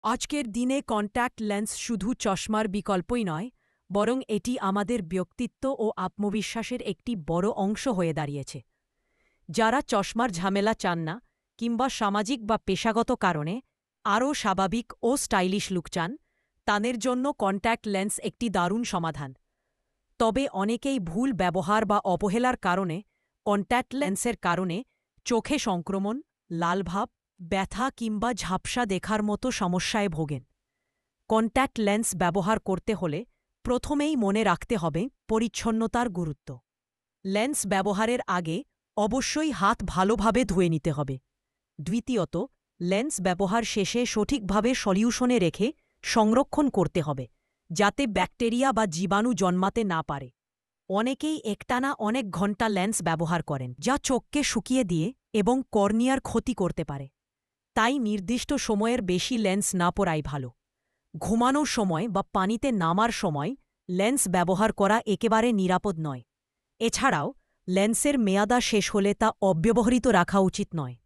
আজকের দিনে contact lens শুধু চশমার বিকল্পই নয়, বরং এটি আমাদের ব্যক্তিত্ব ও আত্মবিশ্বাসের একটি বড় অংশ হয়ে দাঁড়িয়েছে। যারা চশমার ঝামেলা চান না কিংবা সামাজিক বা পেশাগত কারণে আরও স্বাভাবিক ও স্টাইলিশ লুক চান, তাদের জন্য কন্ট্যাক্ট লেন্স একটি দারুণ সমাধান। তবে অনেকেই ভুল ব্যবহার বা অবহেলার কারণে কন্ট্যাক্ট লেন্সের কারণে চোখে সংক্রমণ, লালভাব, ব্যথা কিংবা ঝাপসা দেখার মতো সমস্যায় ভোগেন। কন্ট্যাক্ট লেন্স ব্যবহার করতে হলে প্রথমেই মনে রাখতে হবে পরিচ্ছন্নতার গুরুত্ব। লেন্স ব্যবহারের আগে অবশ্যই হাত ভালোভাবে ধুয়ে নিতে হবে। দ্বিতীয়ত, লেন্স ব্যবহার শেষে সঠিকভাবে সলিউশনে রেখে সংরক্ষণ করতে হবে, যাতে ব্যাকটেরিয়া বা জীবাণু জন্মাতে না পারে। অনেকেই একটানা অনেক ঘন্টা লেন্স ব্যবহার করেন, যা চোখকে শুকিয়ে দিয়ে এবং কর্নিয়ার ক্ষতি করতে পারে। তাই নির্দিষ্ট সময়ের বেশি লেন্স না পরাই ভালো। ঘুমানোর সময় বা পানিতে নামার সময় লেন্স ব্যবহার করা একেবারে নিরাপদ নয়। এছাড়াও লেন্সের মেয়াদা শেষ হলে তা অব্যবহৃত রাখা উচিত নয়।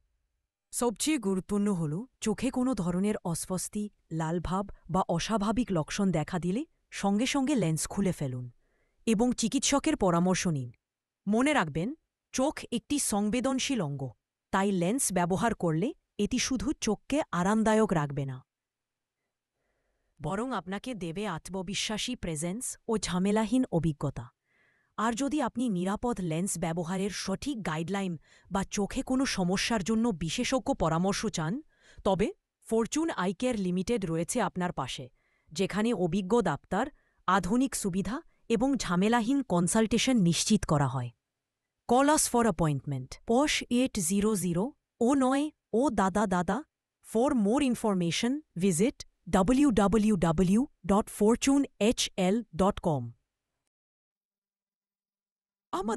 সবচেয়ে গুরুত্বপূর্ণ হল, চোখে কোনো ধরনের অস্বস্তি, লালভাব বা অস্বাভাবিক লক্ষণ দেখা দিলে সঙ্গে সঙ্গে লেন্স খুলে ফেলুন এবং চিকিৎসকের পরামর্শ নিন। মনে রাখবেন, চোখ একটি সংবেদনশীল অঙ্গ, তাই লেন্স ব্যবহার করলে এটি শুধু চোখকে আরামদায়ক রাখবে না, বরং আপনাকে দেবে আত্মবিশ্বাসী প্রেজেন্স ও ঝামেলাহীন অভিজ্ঞতা। আর যদি আপনি নিরাপদ লেন্স ব্যবহারের সঠিক গাইডলাইন বা চোখে কোনো সমস্যার জন্য বিশেষজ্ঞ পরামর্শ চান, তবে ফরচুন আই কেয়ার লিমিটেড রয়েছে আপনার পাশে, যেখানে অভিজ্ঞ ডাক্তার, আধুনিক সুবিধা এবং ঝামেলাহীন কনসালটেশন নিশ্চিত করা হয়। কল আস ফর অ্যাপয়েন্টমেন্ট +800 09 ও দাদা দাদা। For more information visit www.fortunehl.com। আমাদের